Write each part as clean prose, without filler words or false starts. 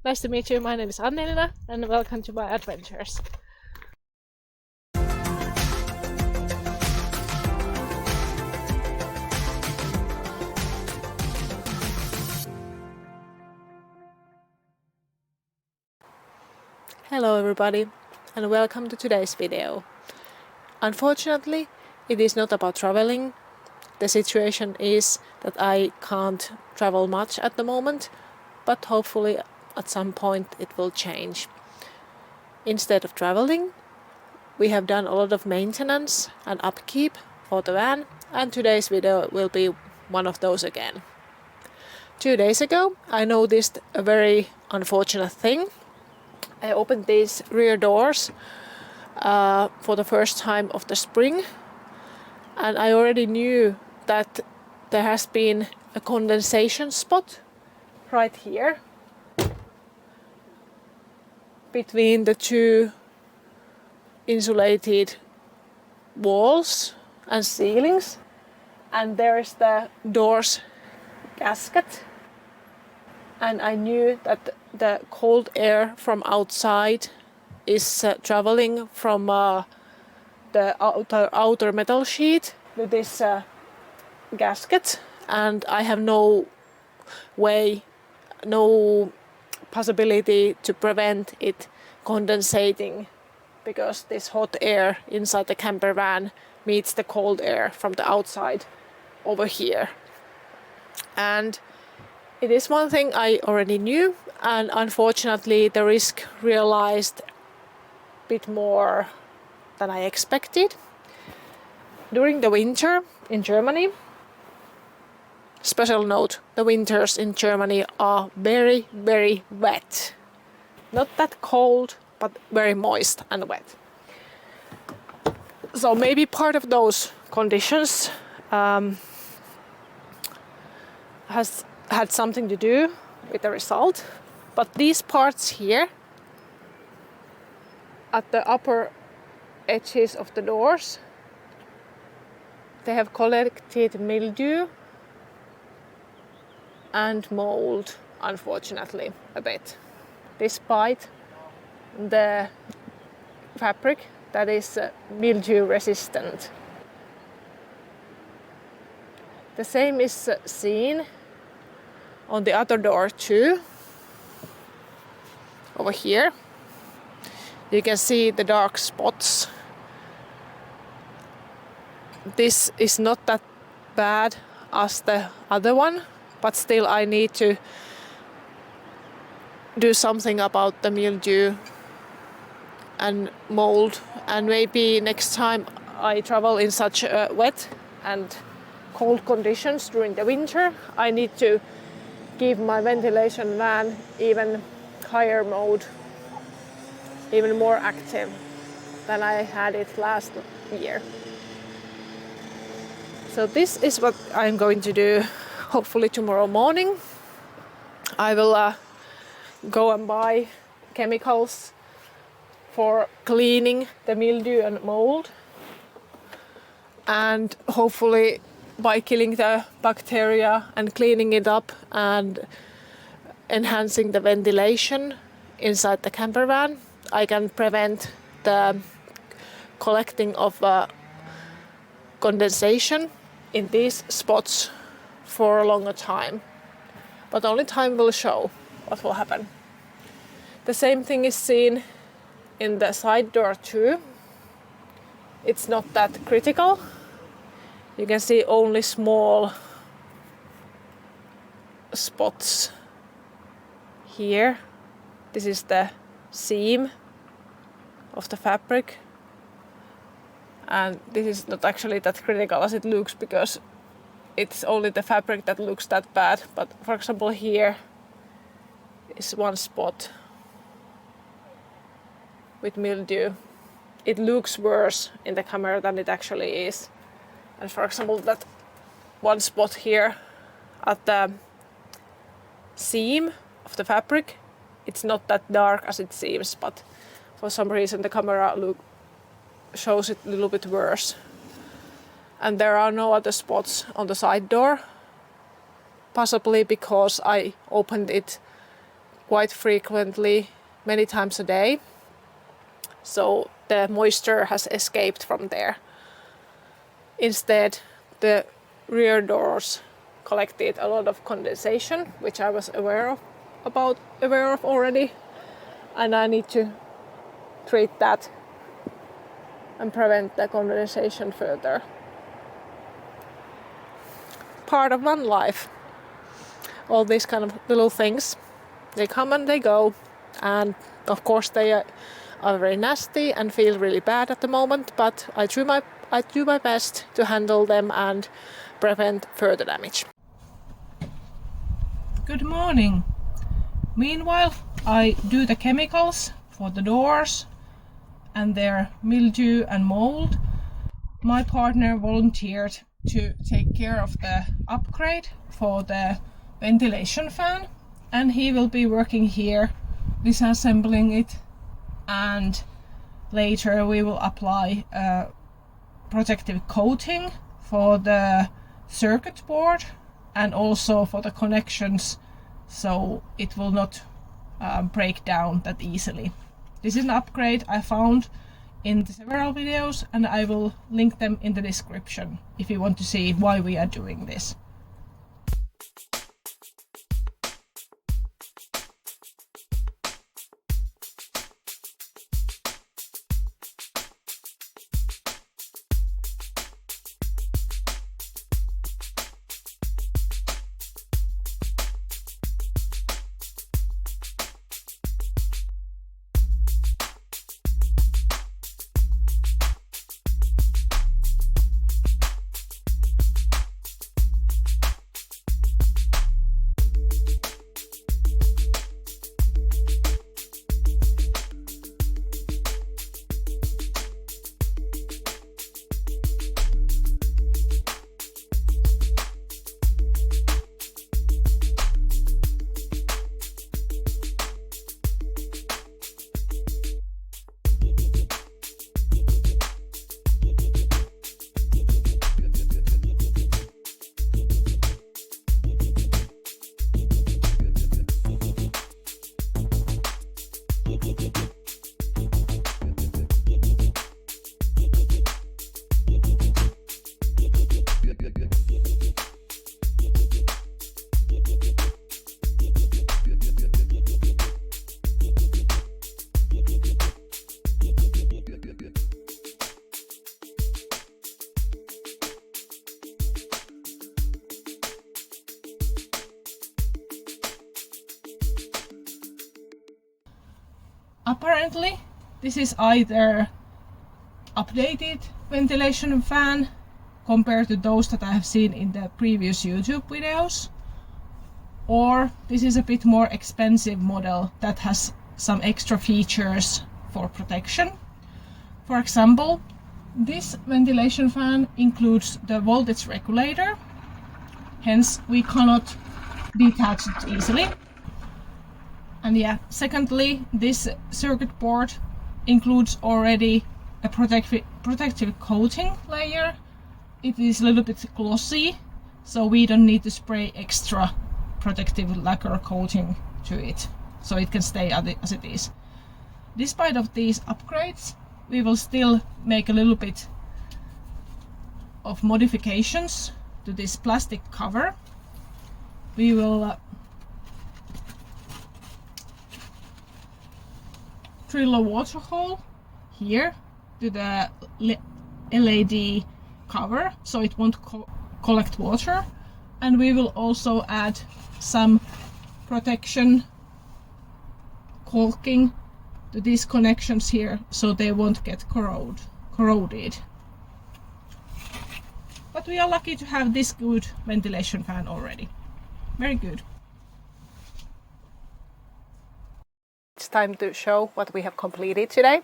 Nice to meet you. My name is Annelina and welcome to my adventures. Hello everybody and welcome to today's video. Unfortunately, it is not about traveling. The situation is that I can't travel much at the moment, but hopefully at some point it will change. Instead of traveling, we have done a lot of maintenance and upkeep for the van, and today's video will be one of those again. 2 days ago, I noticed a very unfortunate thing. I opened these rear doors for the first time of the spring, and I already knew that there has been a condensation spot right here between the two insulated walls and ceilings, and there is the door's gasket, and I knew that the cold air from outside is traveling from the outer metal sheet to this gasket, and I have no possibility to prevent it condensating, because this hot air inside the camper van meets the cold air from the outside over here. And it is one thing I already knew, and unfortunately the risk realized a bit more than I expected. During the winter in Germany, special note, the winters in Germany are very, very wet. Not that cold, but very moist and wet. So maybe part of those conditions has had something to do with the result. But these parts here, at the upper edges of the doors, they have collected mildew and mold, unfortunately, a bit, despite the fabric that is mildew resistant. The same is seen on the other door too. Over here you can see the dark spots. This is not that bad as the other one, but still I need to do something about the mildew and mold, and maybe next time I travel in such wet and cold conditions during the winter, I need to give my ventilation van even higher mode, even more active than I had it last year. So this is what I'm going to do. Hopefully tomorrow morning I will go and buy chemicals for cleaning the mildew and mold, and hopefully by killing the bacteria and cleaning it up and enhancing the ventilation inside the camper van, I can prevent the collecting of condensation in these spots for a longer time. But only time will show what will happen. The same thing is seen in the side door too. It's not that critical. You can see only small spots here. This is the seam of the fabric, and this is not actually that critical as it looks, because it's only the fabric that looks that bad. But for example, here is one spot with mildew. It looks worse in the camera than it actually is. And for example, that one spot here at the seam of the fabric, it's not that dark as it seems, but for some reason the camera shows it a little bit worse. And there are no other spots on the side door, possibly because I opened it quite frequently, many times a day. So the moisture has escaped from there. Instead, the rear doors collected a lot of condensation, which I was aware of already, and I need to treat that and prevent the condensation further. Part of one life. All these kind of little things, they come and they go, and of course they are very nasty and feel really bad at the moment, but I do my best to handle them and prevent further damage. Good morning. Meanwhile, I do the chemicals for the doors and their mildew and mold. My partner volunteered to take care of the upgrade for the ventilation fan, and he will be working here disassembling it, and later we will apply a protective coating for the circuit board and also for the connections, so it will not break down that easily. This is an upgrade I found in several videos, and I will link them in the description if you want to see why we are doing this. Apparently, this is either updated ventilation fan compared to those that I have seen in the previous YouTube videos, or this is a bit more expensive model that has some extra features for protection. For example, this ventilation fan includes the voltage regulator, hence we cannot detach it easily. And yeah, secondly, this circuit board includes already a protective coating layer. It is a little bit glossy, so we don't need to spray extra protective lacquer coating to it, so it can stay as it is. Despite of these upgrades, we will still make a little bit of modifications to this plastic cover. We will drill a water hole here to the LED cover so it won't collect water, and we will also add some protection caulking to these connections here so they won't get corroded. But we are lucky to have this good ventilation fan already. Very good. It's time to show what we have completed today.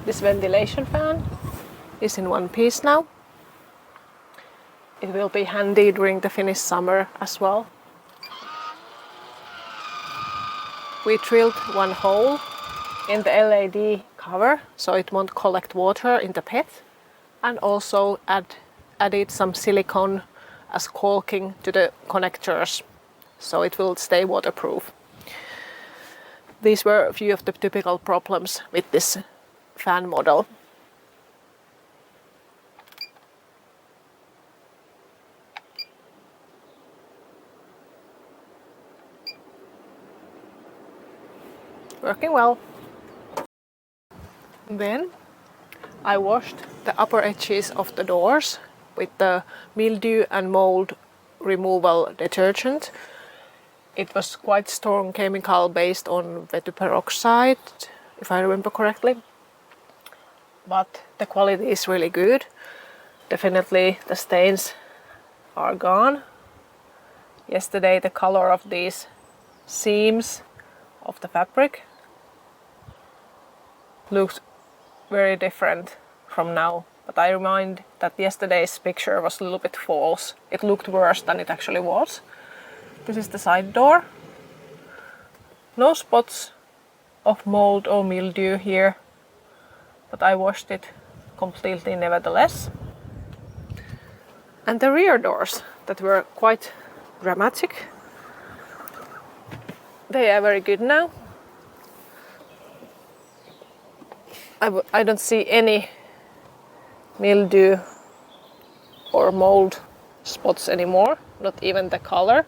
This ventilation fan is in one piece now. It will be handy during the Finnish summer as well. We drilled one hole in the LED cover so it won't collect water in the pit, and also added some silicone as caulking to the connectors so it will stay waterproof. these were a few of the typical problems with this fan model. Working well. Then I washed the upper edges of the doors with the mildew and mold removal detergent. It was quite strong chemical based on vetyl peroxide, if I remember correctly. But the quality is really good. Definitely the stains are gone. Yesterday the color of these seams of the fabric looked very different from now. But I remind that yesterday's picture was a little bit false. It looked worse than it actually was. This is the side door. No spots of mold or mildew here, but I washed it completely nevertheless. And the rear doors that were quite dramatic, they are very good now. I don't see any mildew or mold spots anymore, not even the color.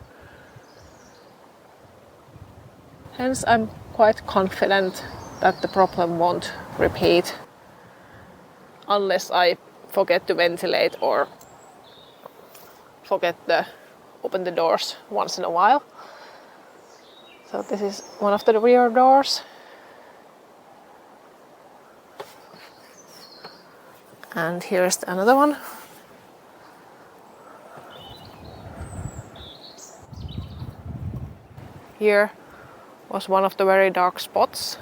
Hence I'm quite confident that the problem won't repeat unless I forget to ventilate or forget to open the doors once in a while. So this is one of the rear doors. And here's another one. Here was one of the very dark spots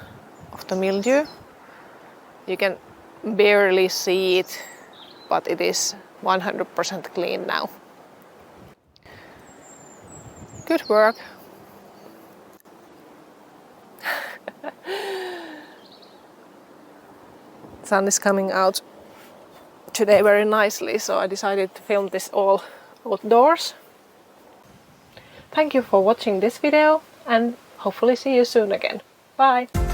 of the mildew. You can barely see it, but it is 100% clean now. Good work. Sun is coming out today very nicely, so I decided to film this all outdoors. Thank you for watching this video and hopefully see you soon again. Bye!